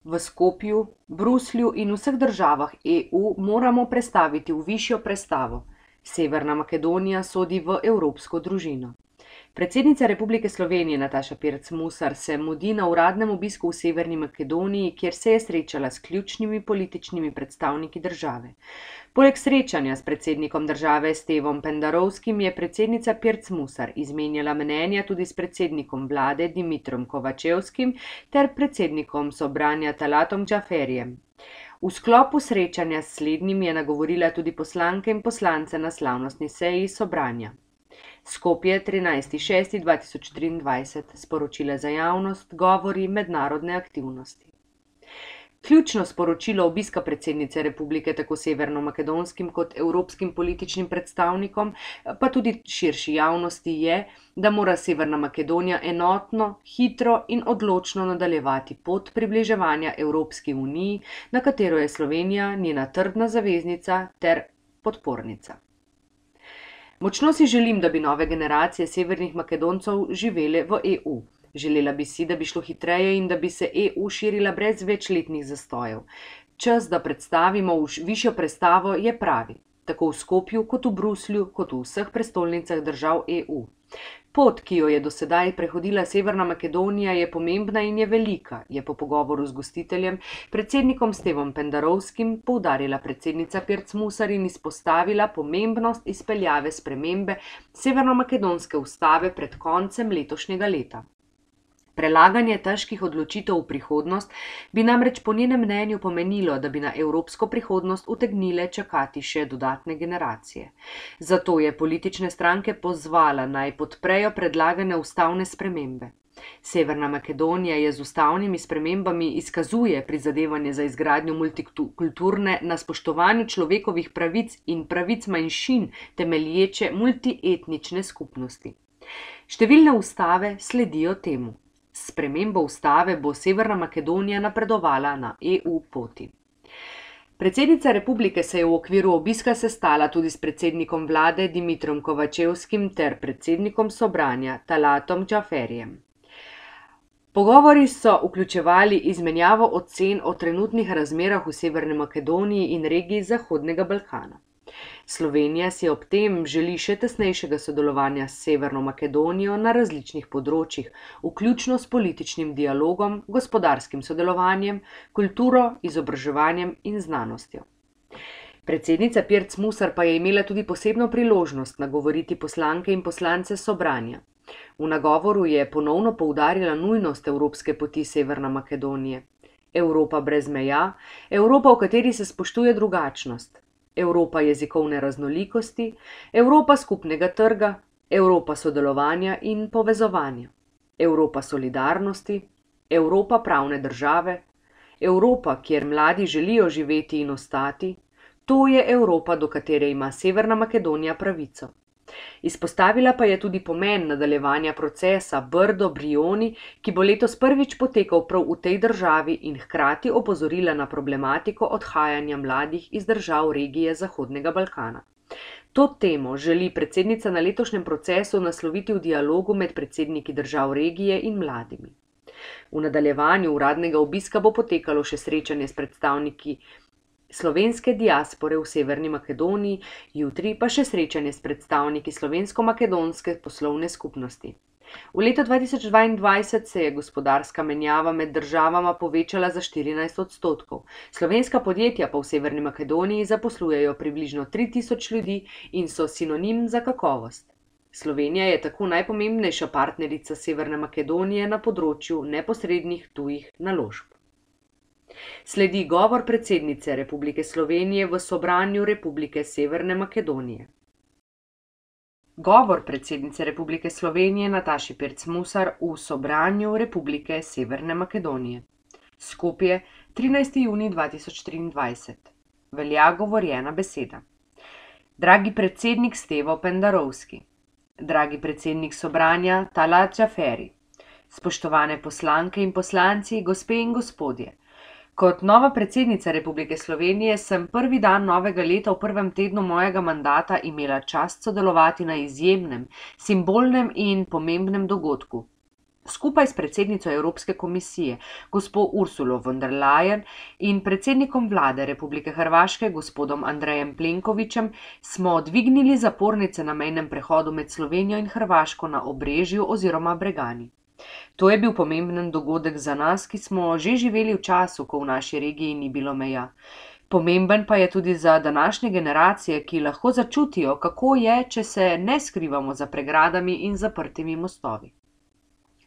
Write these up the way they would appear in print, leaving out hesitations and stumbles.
v Skopju, Bruslju in vseh državah EU moramo prestaviti v višjo prestavo. Severna Makedonija sodi v evropsko družino. Predsednica Republike Slovenije Nataša Pirc Musar se mudi na uradnem obisku v Severni Makedoniji, kjer se je srečala s ključnimi političnimi predstavniki države. Poleg srečanja s predsednikom države Stevom Pendarovskim je predsednica Pirc Musar izmenjala mnenja tudi s predsednikom vlade Dimitrom Kovačevskim ter predsednikom Sobranja Talatom Džaferijem. V sklopu srečanja s slednjim je nagovorila tudi poslanke in poslance na slavnostni seji Sobranja. Skopje 13.6.2023, sporočila za javnost, govori mednarodne aktivnosti. Ključno sporočilo obiska predsednice republike tako severnomakedonskim kot evropskim političnim predstavnikom, pa tudi širši javnosti je, da mora Severna Makedonija enotno, hitro in odločno nadaljevati pot približevanja Evropski uniji, na katero je Slovenija njena trdna zaveznica ter podpornica. Močno si želim, da bi nove generacije severnih Makedoncev živele v EU. Želela bi si, da bi šlo hitreje in da bi se EU širila brez večletnih zastojev. Čas, da predstavimo višjo prestavo, je pravi, tako v Skopju kot v Bruslju, kot v vseh prestolnicah držav EU. Pot, ki jo je do sedaj prehodila Severna Makedonija, je pomembna in je velika, je po pogovoru z gostiteljem, predsednikom Stevom Pendarovskim, poudarila predsednica Pirc Musar in izpostavila pomembnost izpeljave spremembe severnomakedonske ustave pred koncem letošnjega leta. Prelaganje težkih odločitev v prihodnost bi namreč po njenem mnenju pomenilo, da bi na evropsko prihodnost utegnile čakati še dodatne generacije. Zato je politične stranke pozvala, naj podprejo predlagane ustavne spremembe. Severna Makedonija je z ustavnimi spremembami izkazuje prizadevanje za izgradnjo multikulturne na spoštovanju človekovih pravic in pravic manjšin temelječe multietnične skupnosti. Številne ustave sledijo temu. S spremembo ustave bo Severna Makedonija napredovala na EU poti. Predsednica republike se je v okviru obiska sestala tudi s predsednikom vlade Dimitrom Kovačevskim ter predsednikom Sobranja Talatom Džaferijem. Pogovori so vključevali izmenjavo ocen o trenutnih razmerah v Severni Makedoniji in regiji Zahodnega Balkana. Slovenija si ob tem želi še tesnejšega sodelovanja s Severno Makedonijo na različnih področjih, vključno s političnim dialogom, gospodarskim sodelovanjem, kulturo, izobraževanjem in znanostjo. Predsednica Pirc Musar pa je imela tudi posebno priložnost nagovoriti poslanke in poslance Sobranja. V nagovoru je ponovno poudarila nujnost evropske poti Severne Makedonije. Evropa brez meja, Evropa, v kateri se spoštuje drugačnost. Evropa jezikovne raznolikosti, Evropa skupnega trga, Evropa sodelovanja in povezovanja, Evropa solidarnosti, Evropa pravne države, Evropa, kjer mladi želijo živeti in ostati, to je Evropa, do katere ima Severna Makedonija pravico. Izpostavila pa je tudi pomen nadaljevanja procesa Brdo-Brioni, ki bo letos prvič potekal prav v tej državi in hkrati opozorila na problematiko odhajanja mladih iz držav regije Zahodnega Balkana. To temo želi predsednica na letošnjem procesu nasloviti v dialogu med predsedniki držav regije in mladimi. V nadaljevanju uradnega obiska bo potekalo še srečanje s predstavniki slovenske diaspore v Severni Makedoniji, jutri pa še srečanje s predstavniki slovensko-makedonske poslovne skupnosti. V letu 2022 se je gospodarska menjava med državama povečala za 14%. Slovenska podjetja pa v Severni Makedoniji zaposlujejo približno 3000 ljudi in so sinonim za kakovost. Slovenija je tako najpomembnejša partnerica Severne Makedonije na področju neposrednih tujih naložb. Sledi govor predsednice Republike Slovenije v Sobranju Republike Severne Makedonije. Govor predsednice Republike Slovenije Nataše Pirc Musar v Sobranju Republike Severne Makedonije. Skopje, 13. junij 2023. Velja govorjena beseda. Dragi predsednik Stevo Pendarovski, dragi predsednik Sobranja Talat Džaferi, spoštovane poslanke in poslanci, gospe in gospodje, kot nova predsednica Republike Slovenije sem prvi dan novega leta v prvem tednu mojega mandata imela čast sodelovati na izjemnem, simbolnem in pomembnem dogodku. skupaj s predsednico Evropske komisije, gospo Ursulo von der Leyen, in predsednikom vlade Republike Hrvaške, gospodom Andrejem Plenkovićem, smo dvignili zapornice na mejnem prehodu med Slovenijo in Hrvaško na Obrežju oziroma Bregani. To je bil pomemben dogodek za nas, ki smo že živeli v času, ko v naši regiji ni bilo meja. Pomemben pa je tudi za današnje generacije, ki lahko začutijo, kako je, če se ne skrivamo za pregradami in zaprtimi mostovi.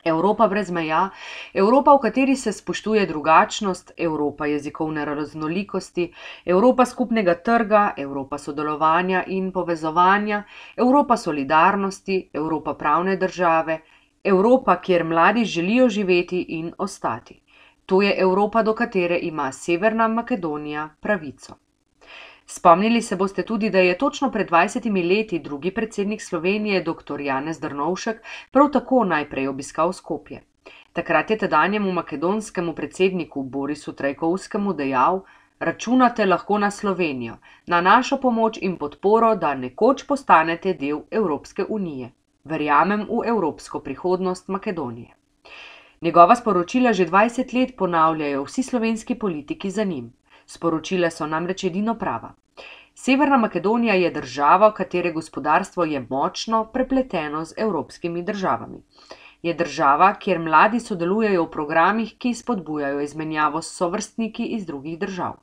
Evropa brez meja, Evropa, v kateri se spoštuje drugačnost, Evropa jezikovne raznolikosti, Evropa skupnega trga, Evropa sodelovanja in povezovanja, Evropa solidarnosti, Evropa pravne države, Evropa, kjer mladi želijo živeti in ostati. To je Evropa, do katere ima Severna Makedonija pravico. Spomnili se boste tudi, da je točno pred 20 leti drugi predsednik Slovenije, dr. Janez Drnovšek, prav tako najprej obiskal Skopje. Takrat je tedanjemu makedonskemu predsedniku Borisu Trajkovskemu dejal: "Računate lahko na Slovenijo, na našo pomoč in podporo, da nekoč postanete del Evropske unije. Verjamem v evropsko prihodnost Makedonije." Njegova sporočila že 20 let ponavljajo vsi slovenski politiki za njim. Sporočila so namreč edino prava. Severna Makedonija je država, katere gospodarstvo je močno prepleteno z evropskimi državami. Je država, kjer mladi sodelujejo v programih, ki spodbujajo izmenjavo s sovrstniki iz drugih držav.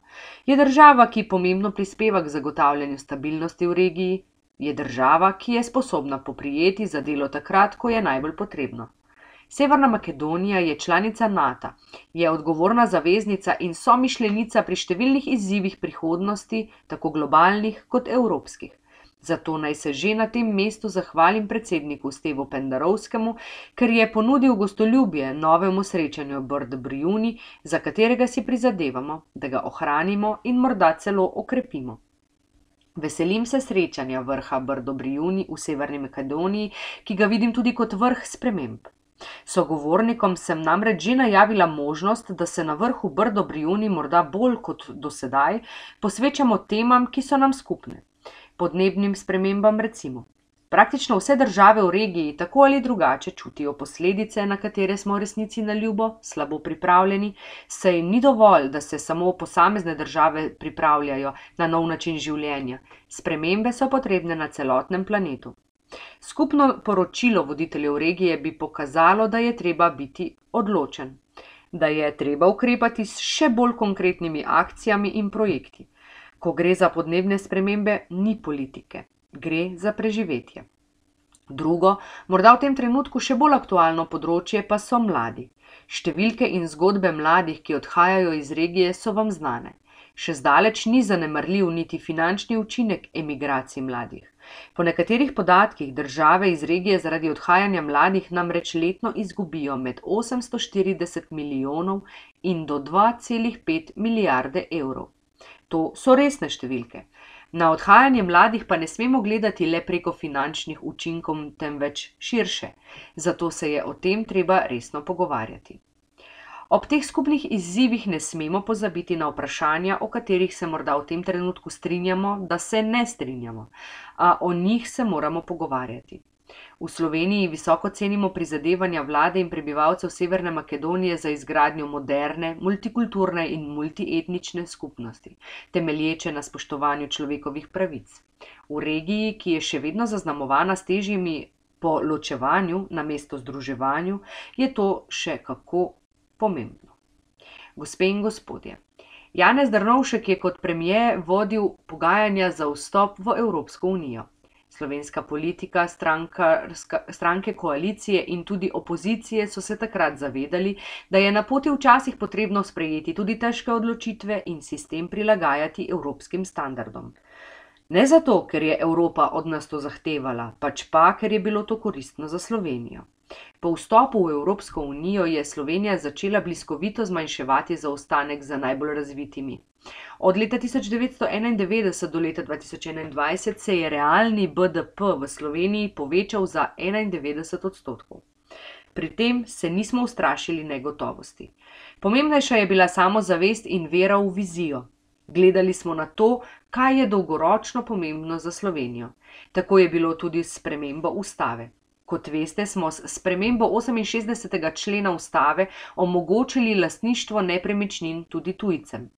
Je država, ki pomembno prispeva k zagotavljanju stabilnosti v regiji. Je država, ki je sposobna poprijeti za delo takrat, ko je najbolj potrebno. Severna Makedonija je članica NATO, je odgovorna zaveznica in somišljenica pri številnih izzivih prihodnosti, tako globalnih kot evropskih. Zato naj se že na tem mestu zahvalim predsedniku Stevu Pendarovskemu, ker je ponudil gostoljubje novemu srečanju Brdo-Briuni, za katerega si prizadevamo, da ga ohranimo in morda celo okrepimo. Veselim se srečanja vrha Brdo-Briuni v Severni Makedoniji, ki ga vidim tudi kot vrh sprememb. Sogovornikom sem namreč že najavila možnost, da se na vrhu Brdo-Briuni morda bolj kot do sedaj posvečamo temam, ki so nam skupne. Podnebnim spremembam recimo. Praktično vse države v regiji tako ali drugače čutijo posledice, na katere smo v resnici na ljubo slabo pripravljeni, saj jim ni dovolj, da se samo posamezne države pripravljajo na nov način življenja. Spremembe so potrebne na celotnem planetu. Skupno poročilo voditeljev regije bi pokazalo, da je treba biti odločen, da je treba ukrepati s še bolj konkretnimi akcijami in projekti. Ko gre za podnebne spremembe, ni politike, gre za preživetje. Drugo, morda v tem trenutku še bolj aktualno področje pa so mladi. Številke in zgodbe mladih, ki odhajajo iz regije, so vam znane. Še zdaleč ni zanemarljiv niti finančni učinek emigracij mladih. Po nekaterih podatkih države iz regije zaradi odhajanja mladih namreč letno izgubijo med 840 milijonov in do 2,5 milijarde evrov. To so resne številke. Na odhajanje mladih pa ne smemo gledati le preko finančnih učinkov, temveč širše. Zato se je o tem treba resno pogovarjati. Ob teh skupnih izzivih ne smemo pozabiti na vprašanja, o katerih se morda v tem trenutku strinjamo, da se ne strinjamo, a o njih se moramo pogovarjati. V Sloveniji visoko cenimo prizadevanja vlade in prebivalcev Severne Makedonije za izgradnjo moderne, multikulturne in multietnične skupnosti, temelječe na spoštovanju človekovih pravic. V regiji, ki je še vedno zaznamovana s težnjami po ločevanju namesto združevanju, je to še kako pomembno. Gospe in gospodje, Janez Drnovšek je kot premier vodil pogajanja za vstop v Evropsko unijo. Slovenska politika, stranke koalicije in tudi opozicije so se takrat zavedali, da je na poti včasih potrebno sprejeti tudi težke odločitve in sistem prilagajati evropskim standardom. Ne zato, ker je Evropa od nas to zahtevala, pač pa, ker je bilo to koristno za Slovenijo. Po vstopu v Evropsko unijo je Slovenija začela bliskovito zmanjševati zaostanek za najbolj razvitimi. Od leta 1991 do leta 2021 se je realni BDP v Sloveniji povečal za 91%. Pri tem se nismo ustrašili negotovosti. Pomembnejša je bila samozavest in vera v vizijo. Gledali smo na to, kaj je dolgoročno pomembno za Slovenijo. Tako je bilo tudi s spremembo ustave. Kot veste, smo s spremembo 68. člena ustave omogočili lastništvo nepremičnin tudi tujcem.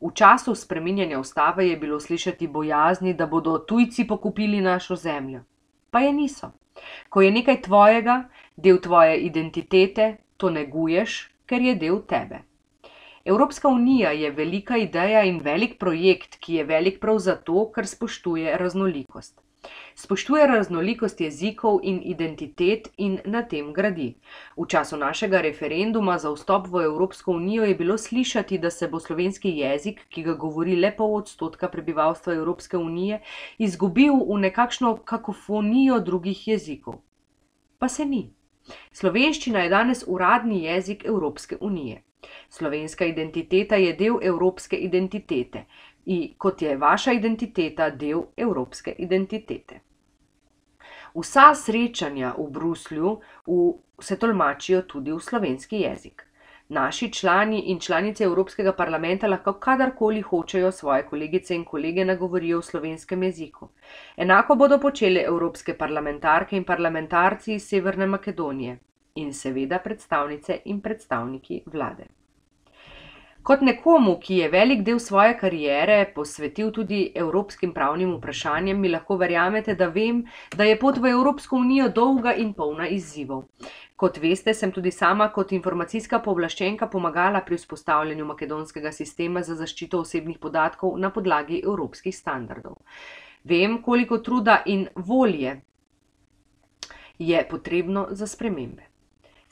V času spreminjanja ustave je bilo slišati bojazni, da bodo tujci pokupili našo zemljo. Pa je niso. Ko je nekaj tvojega, del tvoje identitete, to neguješ, ker je del tebe. Evropska unija je velika ideja in velik projekt, ki je velik prav zato, ker spoštuje raznolikost. Spoštuje raznolikost jezikov in identitet in na tem gradi. V času našega referenduma za vstop v Evropsko unijo je bilo slišati, da se bo slovenski jezik, ki ga govori le 0,5% prebivalstva Evropske unije, izgubil v nekakšno kakofonijo drugih jezikov. Pa se ni. Slovenščina je danes uradni jezik Evropske unije. Slovenska identiteta je del evropske identitete, kot je vaša identiteta del evropske identitete. Vsa srečanja v Bruslju se tolmačijo tudi v slovenski jezik. Naši člani in članice Evropskega parlamenta lahko kadarkoli hočejo svoje kolegice in kolege nagovorijo v slovenskem jeziku. Enako bodo počele evropske parlamentarke in parlamentarci iz Severne Makedonije in seveda predstavnice in predstavniki vlade. Kot nekomu, ki je velik del svoje kariere posvetil tudi evropskim pravnim vprašanjem, mi lahko verjamete, da vem, da je pot v Evropsko unijo dolga in polna izzivov. Kot veste, sem tudi sama kot informacijska pooblaščenka pomagala pri vzpostavljanju makedonskega sistema za zaščito osebnih podatkov na podlagi evropskih standardov. Vem, koliko truda in volje je potrebno za spremembe.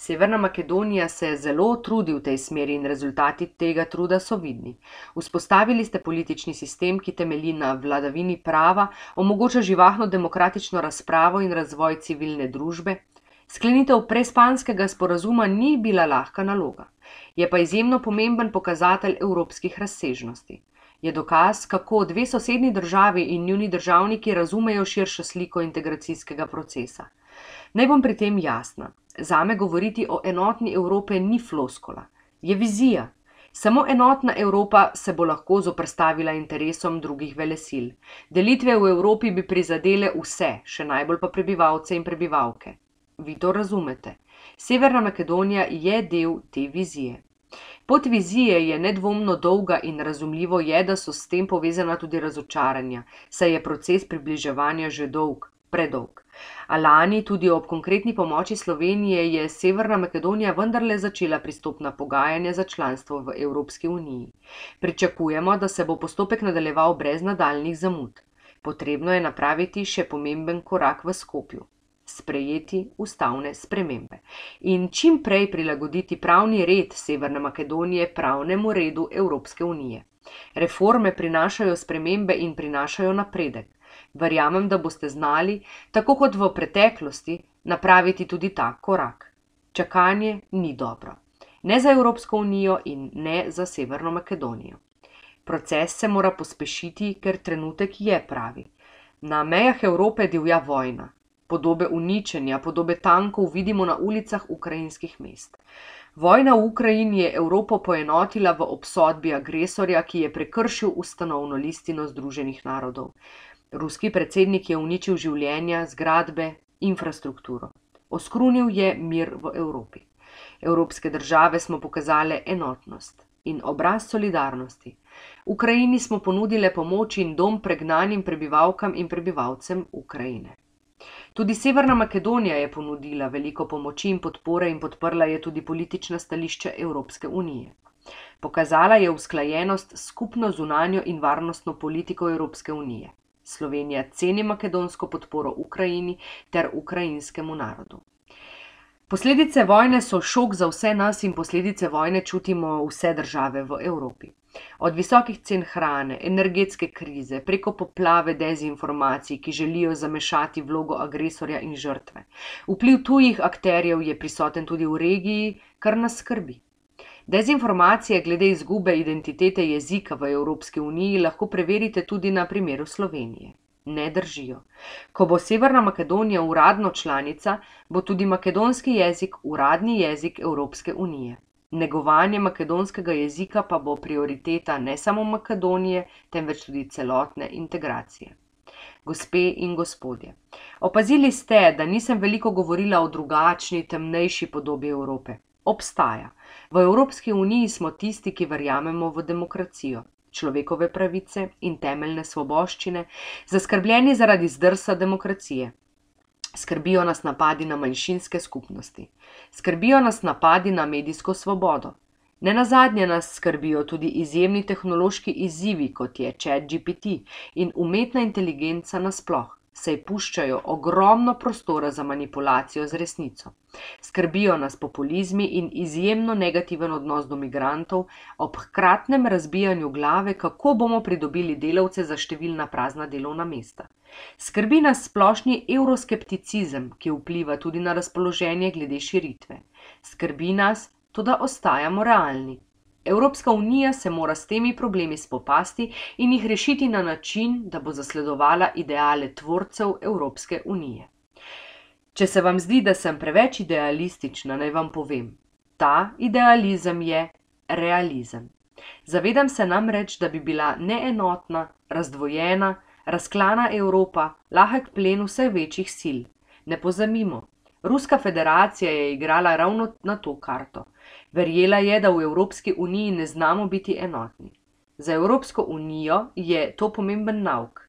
Severna Makedonija se zelo trudi v tej smeri in rezultati tega truda so vidni. Vzpostavili ste politični sistem, ki temelji na vladavini prava, omogoča živahno demokratično razpravo in razvoj civilne družbe. Sklenitev prespanskega sporazuma ni bila lahka naloga. Je pa izjemno pomemben pokazatelj evropskih razsežnosti. Je dokaz, kako dve sosednji državi in njuni državniki razumejo širšo sliko integracijskega procesa. Naj bom pri tem jasna. Zame govoriti o enotni Evropi ni floskula, je vizija. Samo enotna Evropa se bo lahko zoperstavila interesom drugih velesil. Delitve v Evropi bi prizadele vse, še najbolj pa prebivalce in prebivalke. Vi to razumete. Severna Makedonija je del te vizije. Pot vizije je nedvomno dolga in razumljivo je, da so s tem povezana tudi razočaranja, saj je proces približevanja že dolg, predolg. A lani tudi ob konkretni pomoči Slovenije je Severna Makedonija vendarle začela pristopna pogajanja za članstvo v Evropski uniji. Pričakujemo, da se bo postopek nadaljeval brez nadaljnjih zamud. Potrebno je napraviti še pomemben korak v Skopju. Sprejeti ustavne spremembe. In čim prej prilagoditi pravni red Severne Makedonije pravnemu redu Evropske unije. Reforme prinašajo spremembe in prinašajo napredek. Verjamem, da boste znali, tako kot v preteklosti, napraviti tudi ta korak. Čakanje ni dobro. Ne za Evropsko unijo in ne za Severno Makedonijo. Proces se mora pospešiti, ker trenutek je pravi. Na mejah Evrope divja vojna. Podobe uničenja, podobe tankov vidimo na ulicah ukrajinskih mest. Vojna v Ukrajini je Evropo poenotila v obsodbi agresorja, ki je prekršil ustanovno listino Združenih narodov. Ruski predsednik je uničil življenja, zgradbe, infrastrukturo. Oskrunil je mir v Evropi. Evropske države smo pokazale enotnost in obraz solidarnosti. Ukrajini smo ponudile pomoč in dom pregnanim prebivalkam in prebivalcem Ukrajine. Tudi Severna Makedonija je ponudila veliko pomoči in podpore in podprla je tudi politična stališča Evropske unije. Pokazala je usklajenost s skupno zunanjo in varnostno politiko Evropske unije. Slovenija ceni makedonsko podporo Ukrajini ter ukrajinskemu narodu. Posledice vojne so šok za vse nas in posledice vojne čutimo vse države v Evropi. Od visokih cen hrane, energetske krize, preko poplave dezinformacij, ki želijo zamešati vlogo agresorja in žrtve. Vpliv tujih akterjev je prisoten tudi v regiji, kar nas skrbi. Dezinformacije glede izgube identitete jezika v Evropski uniji lahko preverite tudi na primeru Slovenije. Ne držijo. Ko bo Severna Makedonija uradno članica, bo tudi makedonski jezik uradni jezik Evropske unije. Negovanje makedonskega jezika pa bo prioriteta ne samo Makedonije, temveč tudi celotne integracije. Gospe in gospodje, opazili ste, da nisem veliko govorila o drugačni, temnejši podobi Evrope. Obstaja. V Evropski uniji smo tisti, ki verjamemo v demokracijo, človekove pravice in temeljne svoboščine, zaskrbljeni zaradi zdrsa demokracije. Skrbijo nas napadi na manjšinske skupnosti. Skrbijo nas napadi na medijsko svobodo. Nenazadnje nas skrbijo tudi izjemni tehnološki izzivi, kot je ChatGPT in umetna inteligenca nasploh, saj puščajo ogromno prostora za manipulacijo z resnico. Skrbijo nas populizmi in izjemno negativen odnos do migrantov ob hkratnem razbijanju glave, kako bomo pridobili delavce za številna prazna delovna mesta. Skrbi nas splošni evroskepticizem, ki vpliva tudi na razpoloženje glede širitve. Skrbi nas, toda ostajamo realni. Evropska unija se mora s temi problemi spopasti in jih rešiti na način, da bo zasledovala ideale tvorcev Evropske unije. Če se vam zdi, da sem preveč idealistična, naj vam povem, ta idealizem je realizem. Zavedam se namreč, da bi bila neenotna, razdvojena, razklana Evropa lahek plen vse večjih sil. Ne pozabimo, Ruska federacija je igrala ravno na to karto. Verjela je, da v Evropski uniji ne znamo biti enotni. Za Evropsko unijo je to pomemben nauk.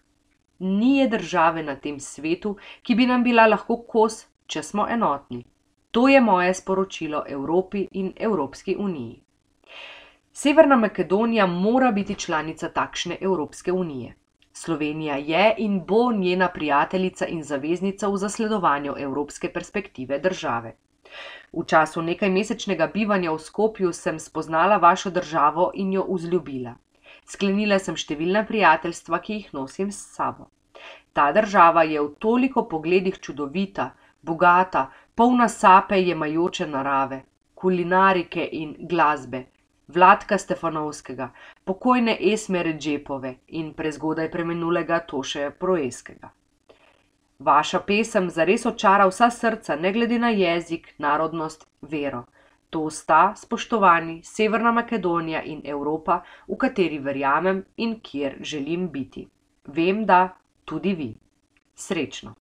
Ni je države na tem svetu, ki bi nam bila lahko kos, če smo enotni. To je moje sporočilo Evropi in Evropski uniji. Severna Makedonija mora biti članica takšne Evropske unije. Slovenija je in bo njena prijateljica in zaveznica v zasledovanju evropske perspektive države. V času nekajmesečnega bivanja v Skopju sem spoznala vašo državo in jo vzljubila. Sklenila sem številna prijateljstva, ki jih nosim s sabo. Ta država je v toliko pogledih čudovita, bogata, polna sape jemajoče narave, kulinarike in glasbe, Vladka Stefanovskega, pokojne Esme Redžepove in prezgodaj preminulega Tošeja Proeskega. Vaša pesem zares očara vsa srca, ne glede na jezik, narodnost, vero. To sta, spoštovani, Severna Makedonija in Evropa, v kateri verjamem in kjer želim biti. Vem, da tudi vi. Srečno!